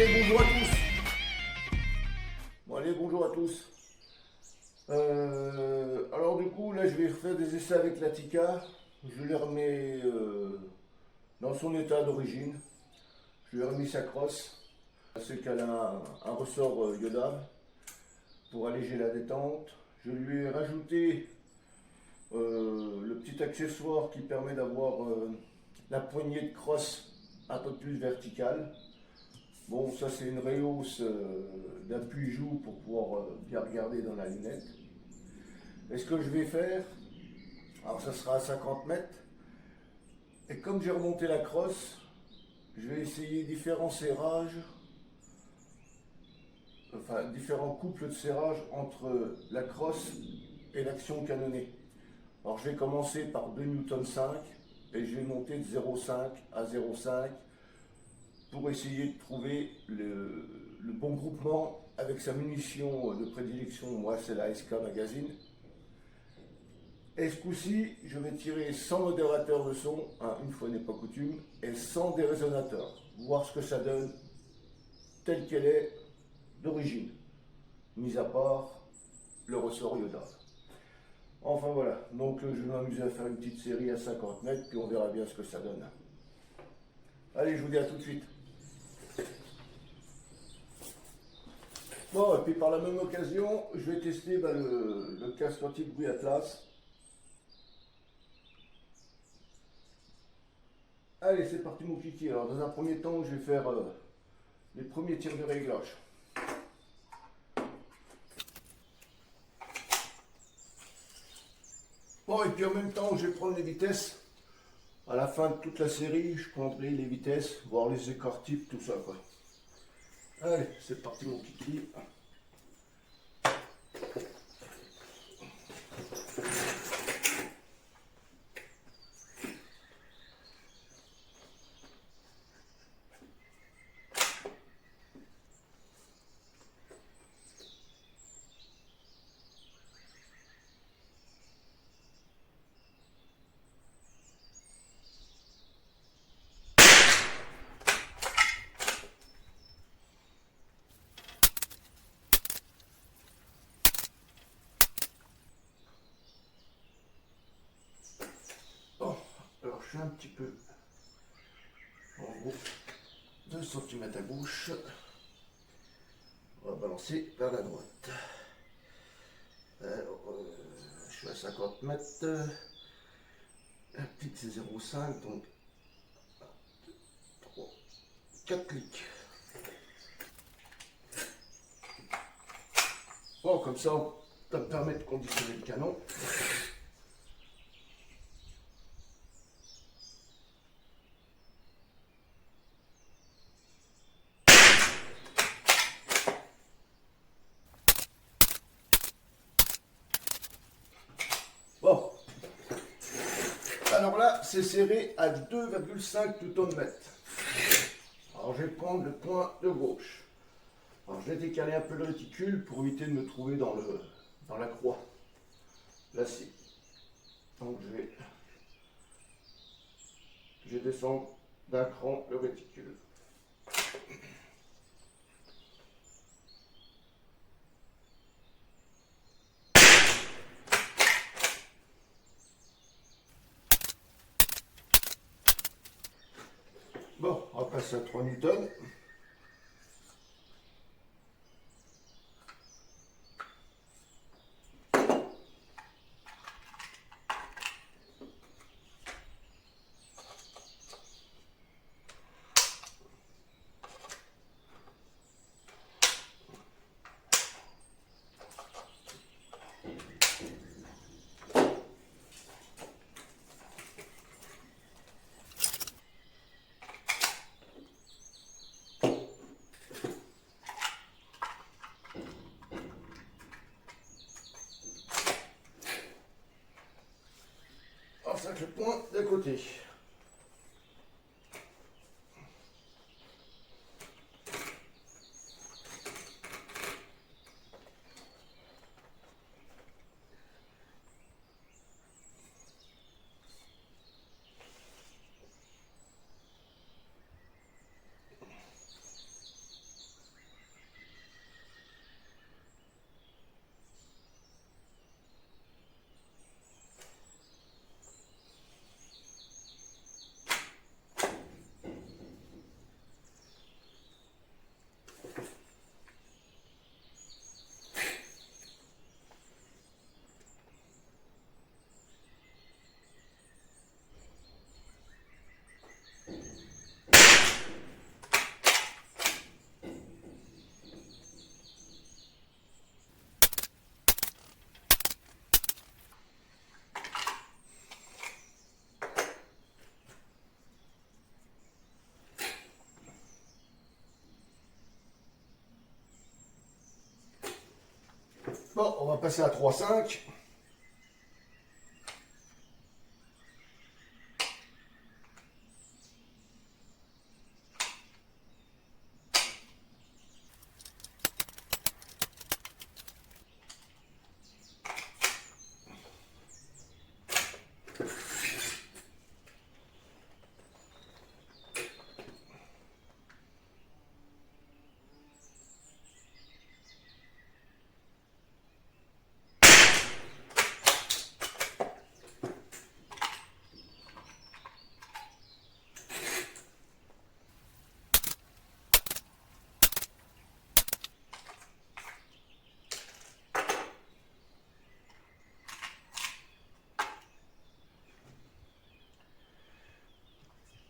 Allez, bonjour à tous. Bon, allez, bonjour à tous. Alors du coup, là, je vais faire des essais avec la Tika. Je les remets dans son état d'origine. Je lui ai remis sa crosse. C'est qu'elle a un ressort Yoda pour alléger la détente. Je lui ai rajouté le petit accessoire qui permet d'avoir la poignée de crosse un peu plus verticale. Bon, ça c'est une rehausse d'appui-joue pour pouvoir bien regarder dans la lunette. Et ce que je vais faire, alors ça sera à 50 mètres, et comme j'ai remonté la crosse, je vais essayer différents serrages, enfin différents couples de serrage entre la crosse et l'action canonnée. Alors je vais commencer par 2 Newton 5 et je vais monter de 0,5 à 0,5 pour essayer de trouver le bon groupement avec sa munition de prédilection. Moi c'est la SK Magazine. Et ce coup-ci, je vais tirer sans modérateur de son, hein, une fois n'est pas coutume, et sans dérésonateur. Voir ce que ça donne, telle qu'elle est d'origine, mis à part le ressort Yoda. Enfin voilà, donc je vais m'amuser à faire une petite série à 50 mètres, puis on verra bien ce que ça donne. Allez, je vous dis à tout de suite. Bon, et puis par la même occasion, je vais tester le casque anti-bruit Atlas. Allez, c'est parti mon kiki. Alors dans un premier temps, je vais faire les premiers tirs de réglage. Bon, et puis en même temps, je vais prendre les vitesses. À la fin de toute la série, je prendrai les vitesses, voir les écarts types, tout ça quoi. Allez, c'est parti mon kiki. Bon, alors je suis un petit peu en gros 2 cm à gauche. On va balancer vers la droite. Alors, je suis à 50 mètres. La petite c'est 0,5, donc 1, 2, 3, 4 clics. Bon, comme ça me permet de conditionner le canon. Bon, alors là, c'est serré à 2,5 Nm. Alors je vais prendre le point de gauche. Alors je vais décaler un peu le réticule pour éviter de me trouver dans la croix. Là c'est. Donc je vais descendre d'un cran le réticule. Bon, on va passer à 3 newtons. On sac le point de côté. Bon, on va passer à 3,5.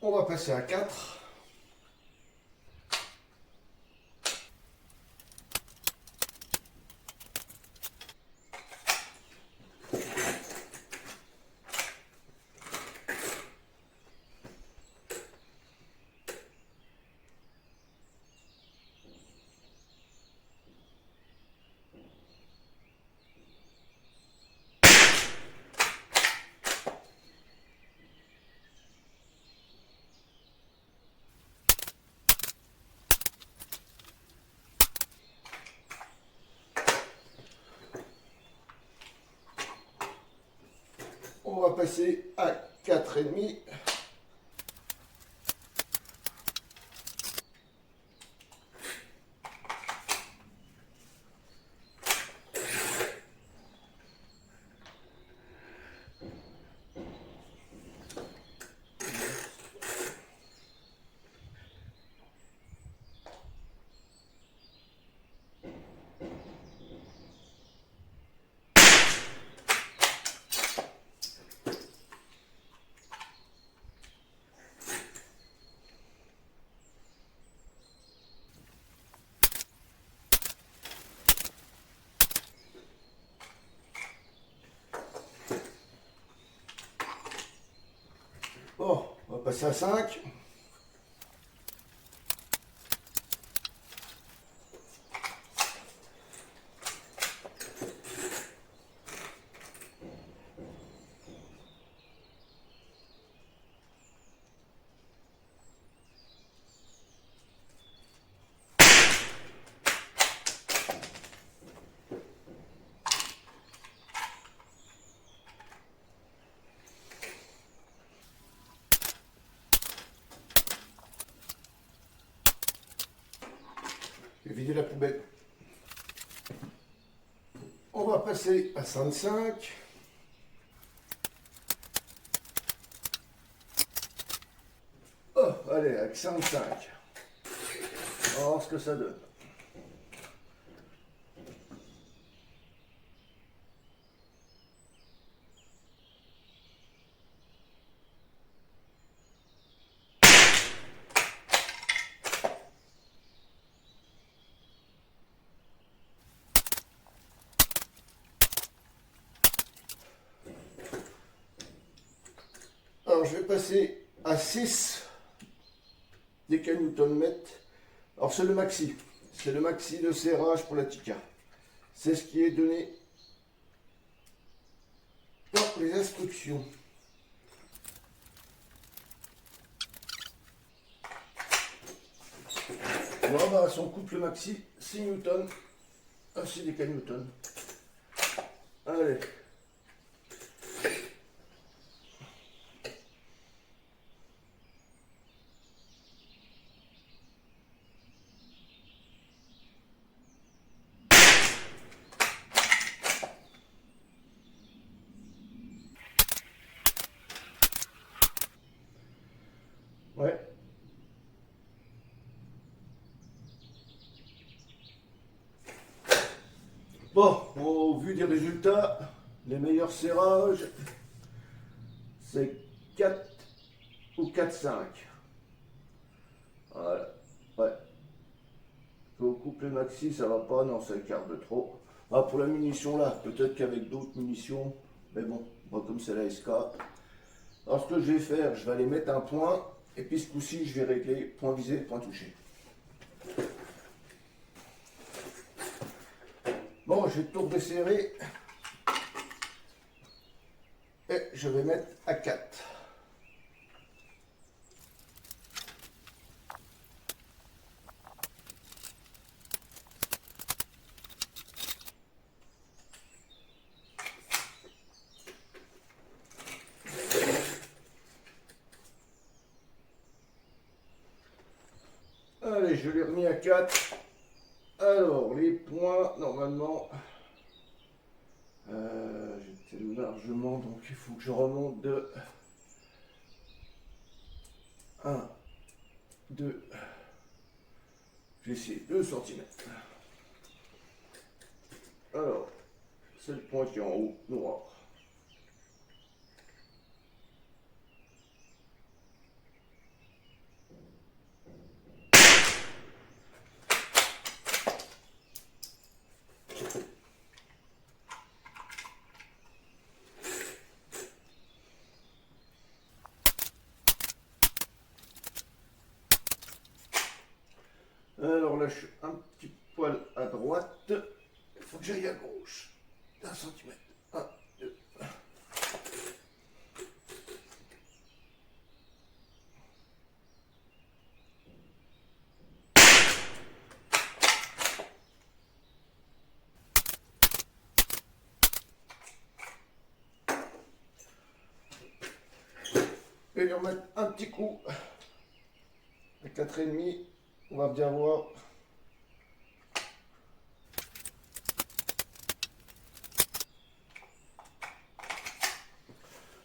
On va passer à 4. On va passer à 4,5. Bon, on va passer à 5. Je vais vider la poubelle. On va passer à 5,5. Oh, allez, avec 5,5. On va voir ce que ça donne. Alors, je vais passer à 6 décanewtonmètres. Alors, c'est le maxi. C'est le maxi de serrage pour la Tikka. C'est ce qui est donné dans les instructions. Bon, bah, si on coupe le maxi, 6 newtons, 6 décanewtons. Allez. Ouais. Bon, au vu des résultats, les meilleurs serrages, c'est 4 ou 4,5. Voilà. Ouais. Si on coupe le maxi, ça va pas, non, ça écarte de trop. Ah, pour la munition là, peut-être qu'avec d'autres munitions, mais bon, moi comme c'est la SK. Alors ce que je vais faire, je vais aller mettre un point, et puis ce coup-ci, je vais régler point visé, point touché. Bon, j'ai tout desserré. Et je vais mettre à 4. Allez, je l'ai remis à 4. Alors, les points, normalement, j'étais largement, donc il faut que je remonte de 1, 2, j'ai essayé 2 cm. Alors, c'est le point qui est en haut, noir. Alors là, je suis un petit poil à droite. Il faut que j'aille à gauche. D'1 centimètre. 1, 2. Je vais lui remettre un petit coup. À 4,5. On va bien voir.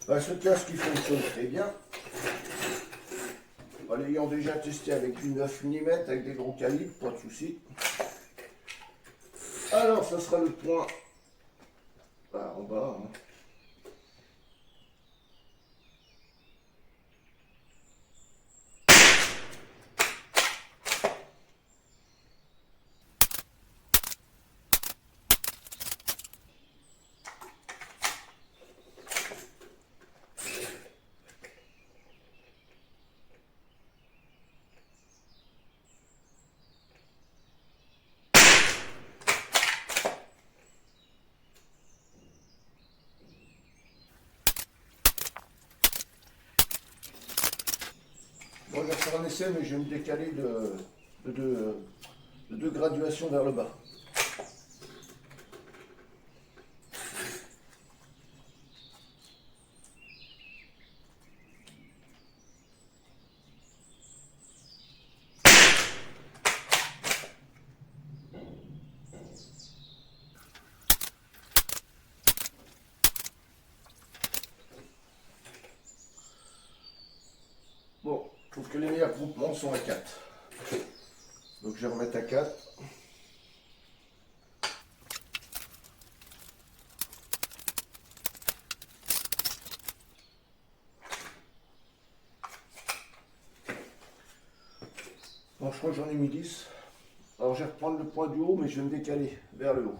Ce casque il fonctionne très bien. En l'ayant déjà testé avec une 9 mm, avec des gros calibres, pas de souci. Alors, ça sera le point en bas. Hein. Bon, je vais faire un essai, mais je vais me décaler de 2 graduations vers le bas. Bon, je trouve que les meilleurs groupements sont à 4. Donc je vais remettre à 4. Bon, je crois que j'en ai mis 10. Alors je vais reprendre le point du haut, mais je vais me décaler vers le haut.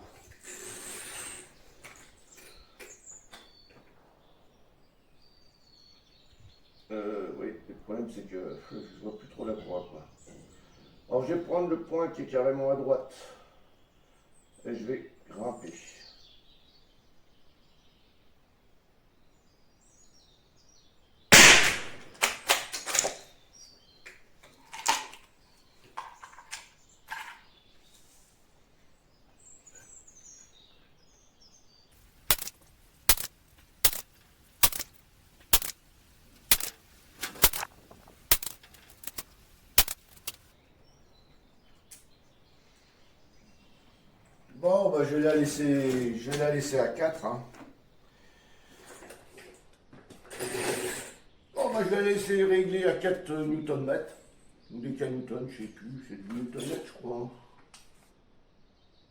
Oui, le problème c'est que je ne vois plus trop la croix, quoi. Alors je vais prendre le point qui est carrément à droite. Et je vais grimper. Bon, bah, je vais la laisser à 4. Hein. Bon, bah, je vais la laisser régler à 4 Nm. Ou des Newton, je sais plus, c'est du Newton mètre, je crois.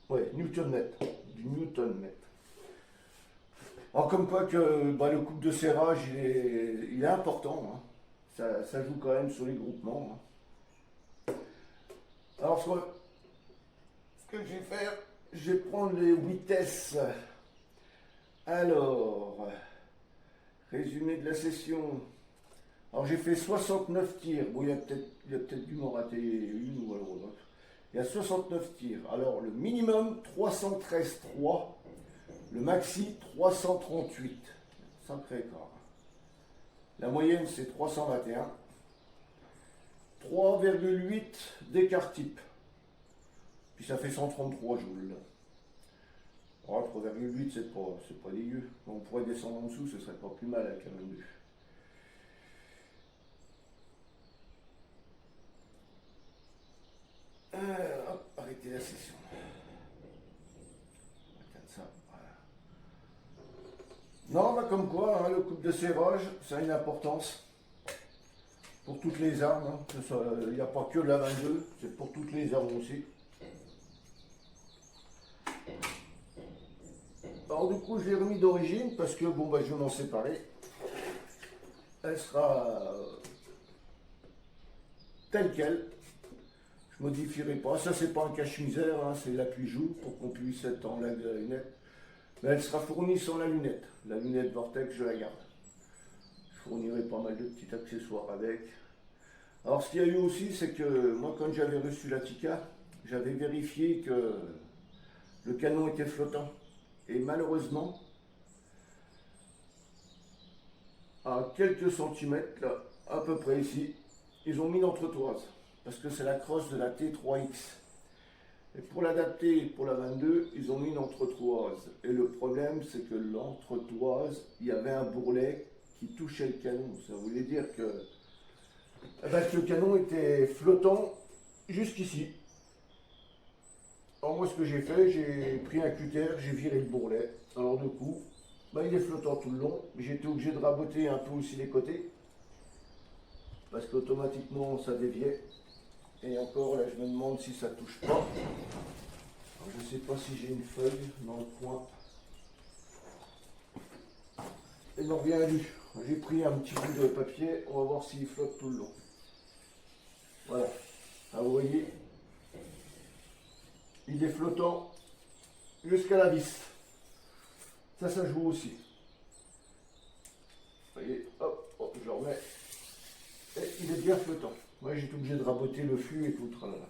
Ouais, Newton mètre. Du Newton mètre. Alors, comme quoi que bah, le couple de serrage, il est important. Hein. Ça joue quand même sur les groupements. Hein. Alors, ce que je vais faire, je vais prendre les vitesses. Alors, résumé de la session. Alors j'ai fait 69 tirs. Bon, il a peut-être dû m'en rater une ou alors l'autre. Il y a 69 tirs. Alors le minimum 313,3, le maxi 338. Sacré écart. La moyenne c'est 321. 3,8 d'écart type. Puis ça fait 133 joules. Oh, 3,8 c'est pas dégueu. On pourrait descendre en dessous, ce serait pas plus mal avec la 22. Hop, arrêtez la session. Ça, voilà. Non, bah comme quoi, hein, le couple de serrage, ça a une importance pour toutes les armes. Hein. Il n'y a pas que la 22, c'est pour toutes les armes aussi. Alors du coup, je l'ai remis d'origine parce que bon, bah, je vais m'en séparer. Elle sera telle quelle. Je modifierai pas. Ça, c'est pas un cache-misère, hein, c'est l'appui-joue pour qu'on puisse être en l'aide de la lunette. Mais elle sera fournie sans la lunette. La lunette Vortex, je la garde. Je fournirai pas mal de petits accessoires avec. Alors, ce qu'il y a eu aussi, c'est que moi, quand j'avais reçu la Tikka, j'avais vérifié que le canon était flottant. Et malheureusement, à quelques centimètres, là, à peu près ici, ils ont mis l'entretoise. Parce que c'est la crosse de la T3X. Et pour l'adapter pour la 22, ils ont mis une entretoise. Et le problème, c'est que l'entretoise, il y avait un bourrelet qui touchait le canon. Ça voulait dire que, que le canon était flottant jusqu'ici. Alors moi, ce que j'ai fait, j'ai pris un cutter, j'ai viré le bourrelet. Alors du coup, il est flottant tout le long. Mais j'étais obligé de raboter un peu aussi les côtés. Parce qu'automatiquement, ça déviait. Et encore, là, je me demande si ça touche pas. Alors, je ne sais pas si j'ai une feuille dans le coin. Et donc, rien vu. J'ai pris un petit bout de papier. On va voir s'il flotte tout le long. Voilà. Ah, vous voyez, il est flottant jusqu'à la vis. Ça joue aussi. Vous voyez, hop, hop, je le remets. Et il est bien flottant. Moi, j'ai été obligé de raboter le flux et tout. Tralala.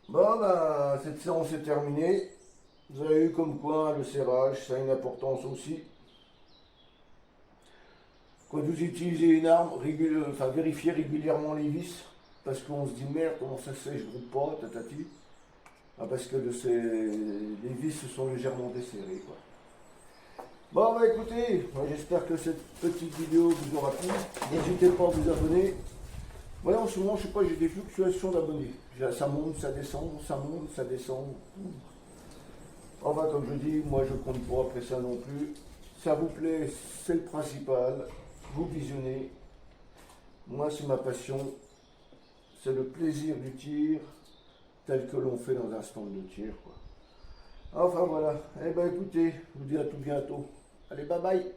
Bon, cette séance est terminée. Vous avez eu comme quoi le serrage, ça a une importance aussi. Quand vous utilisez une arme, vérifiez régulièrement les vis. Parce qu'on se dit, merde, comment ça se fait, je groupe pas, tatati. Parce que les vis se sont légèrement desserrées, quoi. Bon, écoutez, j'espère que cette petite vidéo vous aura plu. N'hésitez pas à vous abonner. Voilà, en ce moment, je sais pas, j'ai des fluctuations d'abonnés. Ça monte, ça descend, ça monte, ça descend. Enfin, comme je dis, moi, je compte pas après ça non plus. Ça vous plaît, c'est le principal. Vous visionnez. Moi, c'est ma passion. C'est le plaisir du tir tel que l'on fait dans un stand de tir, quoi. Enfin, voilà. Eh bien, écoutez, je vous dis à tout bientôt. Allez, bye bye.